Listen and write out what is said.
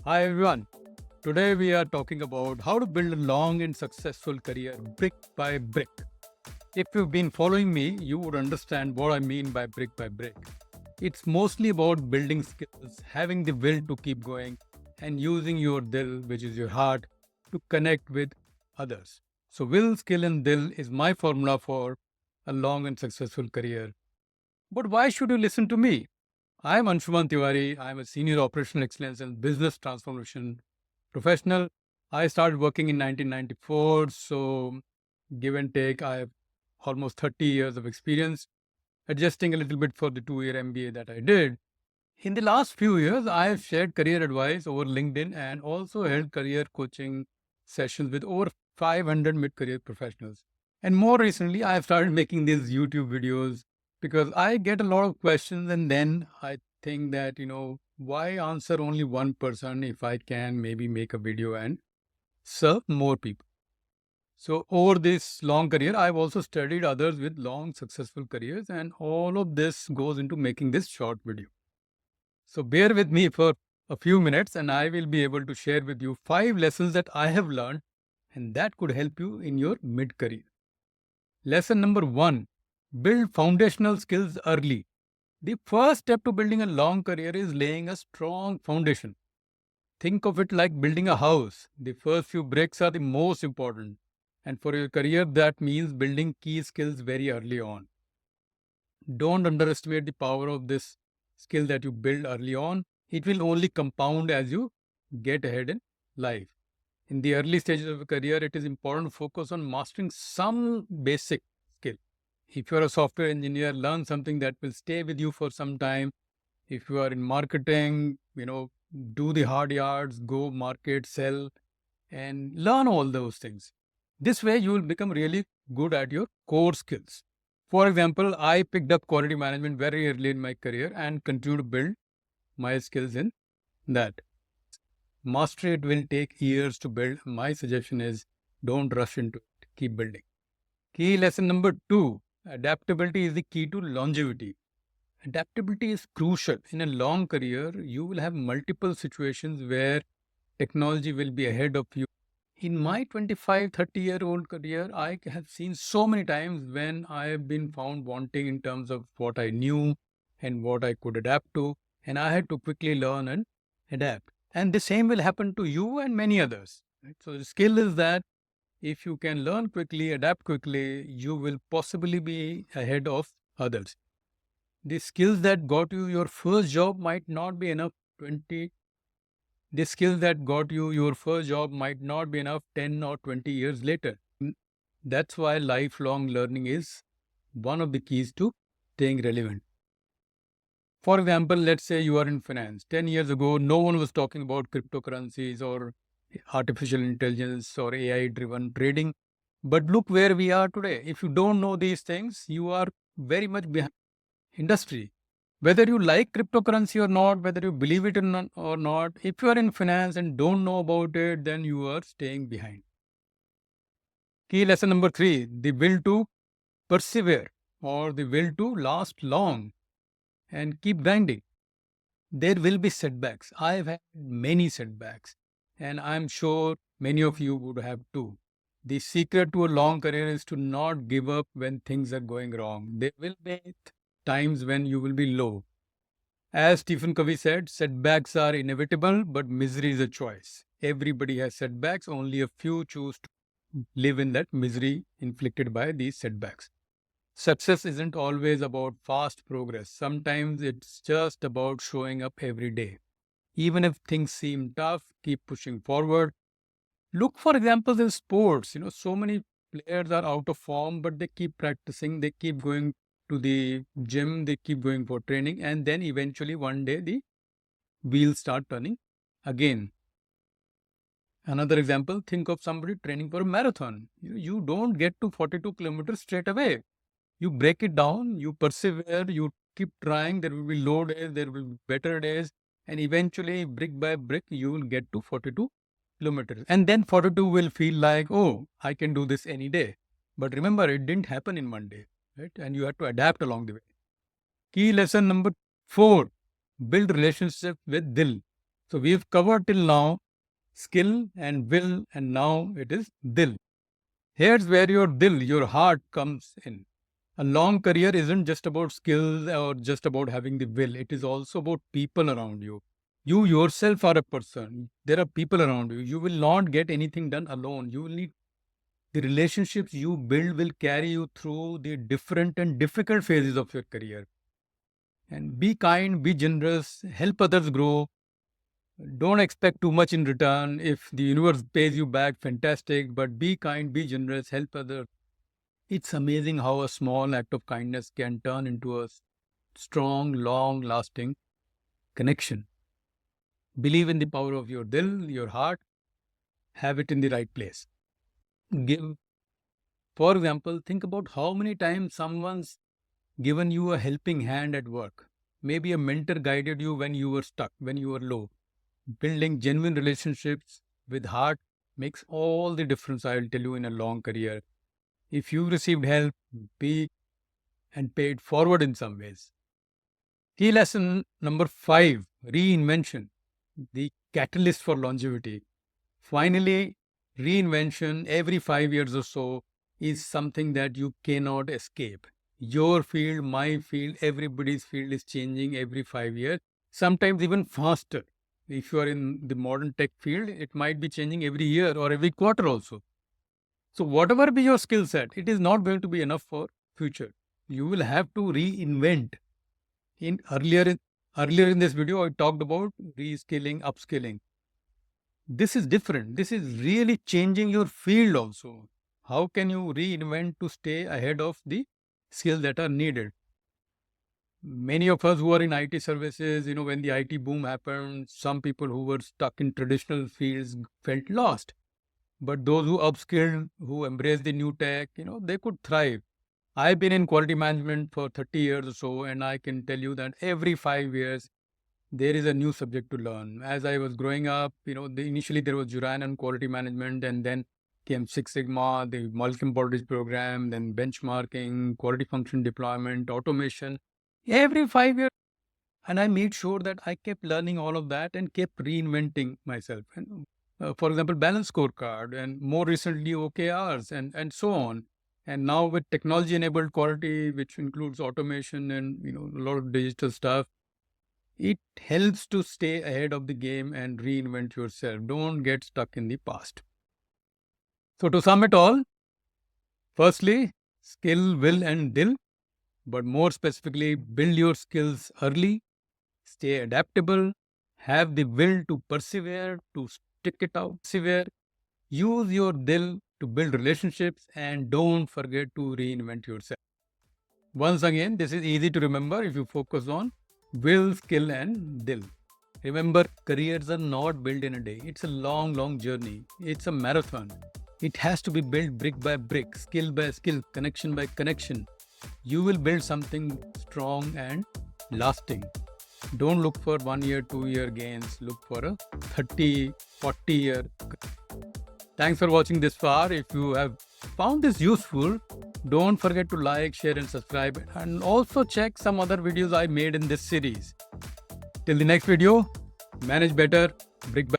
Hi everyone. Today we are talking about how to build a long and successful career brick by brick. If you've been following me, you would understand what I mean by brick by brick. It's mostly about building skills, having the will to keep going, and using your dil, which is your heart, to connect with others. So, will, skill, and dil is my formula for a long and successful career. But why should you listen to me? I'm Anshuman Tiwari. I'm a senior operational excellence and business transformation professional. I started working in 1994, so give and take, I have almost 30 years of experience, adjusting a little bit for the 2 year MBA that I did. In the last few years, I have shared career advice over LinkedIn and also held career coaching sessions with over 500 mid career professionals. And more recently, I have started making these YouTube videos because I get a lot of questions, and then I think that, why answer only one person if I can maybe make a video and serve more people. So, over this long career, I've also studied others with long successful careers, and all of this goes into making this short video. So bear with me for a few minutes and I will be able to share with you 5 lessons that I have learned and that could help you in your mid career. Lesson number 1, build foundational skills early. The first step to building a long career is laying a strong foundation. Think of it like building a house. The first few bricks are the most important. And for your career, that means building key skills very early on. Don't underestimate the power of this skill that you build early on. It will only compound as you get ahead in life. In the early stages of a career, it is important to focus on mastering some basic skill. If you're a software engineer, learn something that will stay with you for some time. If you are in marketing, do the hard yards, go market, sell, and learn all those things. This way, you will become really good at your core skills. For example, I picked up quality management very early in my career and continue to build my skills in that. Mastery, it will take years to build. My suggestion is don't rush into it. Keep building. Key lesson number 2, adaptability is the key to longevity. Adaptability is crucial. In a long career, you will have multiple situations where technology will be ahead of you. In my 25, 30-year-old career, I have seen so many times when I have been found wanting in terms of what I knew and what I could adapt to, and I had to quickly learn and adapt. And the same will happen to you and many others. Right? So the skill is that if you can learn quickly, adapt quickly, you will possibly be ahead of others. The skills that got you your first job might not be enough 20 the skills that got you your first job might not be enough 10 or 20 years later. That's why lifelong learning is one of the keys to staying relevant. For example, let's say you are in finance. 10 years ago, no one was talking about cryptocurrencies or artificial intelligence or AI driven trading. But look where we are today. If you don't know these things, you are very much behind industry. Whether you like cryptocurrency or not, whether you believe it or not, if you are in finance and don't know about it, then you are staying behind. Key lesson number 3, the will to persevere or the will to last long and keep grinding. There will be setbacks. I've had many setbacks, and I'm sure many of you would have too. The secret to a long career is to not give up when things are going wrong. There will be times when you will be low. As Stephen Covey said, setbacks are inevitable, but misery is a choice. Everybody has setbacks, only a few choose to live in that misery inflicted by these setbacks. Success isn't always about fast progress. Sometimes it's just about showing up every day. Even if things seem tough, keep pushing forward. Look for examples in sports. So many players are out of form, but they keep practicing, they keep going to the gym, they keep going for training, and then eventually one day the wheels start turning again. Another example, think of somebody training for a marathon. You don't get to 42 kilometers straight away. You break it down, you persevere, you keep trying. There will be low days, there will be better days, and eventually, brick by brick, you will get to 42 kilometers. And then 42 will feel like, oh, I can do this any day. But remember, it didn't happen in one day, right? And you have to adapt along the way. Key lesson number 4, build relationship with Dil. So we've covered till now skill and will, and now it is dil. Here's where your dil, your heart, comes in. A long career isn't just about skills or just about having the will. It is also about people around you. You yourself are a person. There are people around you. You will not get anything done alone. You will need the relationships you build will carry you through the different and difficult phases of your career. And be kind, be generous, help others grow. Don't expect too much in return. If the universe pays you back, fantastic. But be kind, be generous, help others. It's amazing how a small act of kindness can turn into a strong, long lasting connection. Believe in the power of your dil, your heart, have it in the right place. Give, for example, think about how many times someone's given you a helping hand at work. Maybe a mentor guided you when you were stuck, when you were low. Building genuine relationships with heart makes all the difference, I will tell you, in a long career. If you received help, be and paid forward in some ways. Key lesson number 5, reinvention, the catalyst for longevity. Finally, reinvention every 5 years or so is something that you cannot escape. Your field, my field, everybody's field is changing every 5 years, sometimes even faster. If you are in the modern tech field, it might be changing every year or every quarter also. So whatever be your skill set, it is not going to be enough for future. You will have to reinvent. In earlier in this video, I talked about reskilling, upskilling. This is different. This is really changing your field also. How can you reinvent to stay ahead of the skills that are needed? Many of us who are in IT services, when the IT boom happened, some people who were stuck in traditional fields felt lost. But those who upskilled, who embraced the new tech, they could thrive. I've been in quality management for 30 years or so, and I can tell you that every 5 years, there is a new subject to learn. As I was growing up, initially there was Juran and quality management, and then came Six Sigma, the Mulcom Portage program, then benchmarking, quality function deployment, automation. Every 5 years, and I made sure that I kept learning all of that and kept reinventing myself. And for example, balance scorecard, and more recently OKRs, and so on. And now with technology-enabled quality, which includes automation and a lot of digital stuff, it helps to stay ahead of the game and reinvent yourself. Don't get stuck in the past. So to sum it all, firstly, skill, will, and dil, but more specifically, build your skills early, stay adaptable, have the will to persevere, to stick it out, persevere, use your dil to build relationships, and don't forget to reinvent yourself. Once again, this is easy to remember if you focus on will, skill, and dil. Remember, careers are not built in a day. It's a long, long journey. It's a marathon. It has to be built brick by brick, skill by skill, connection by connection. You will build something strong and lasting. Don't look for 1 year, 2 year gains. Look for a 30, 40 year. Thanks for watching this far. If you have found this useful, don't forget to like, share, and subscribe. And also check some other videos I made in this series. Till the next video, manage better, brick by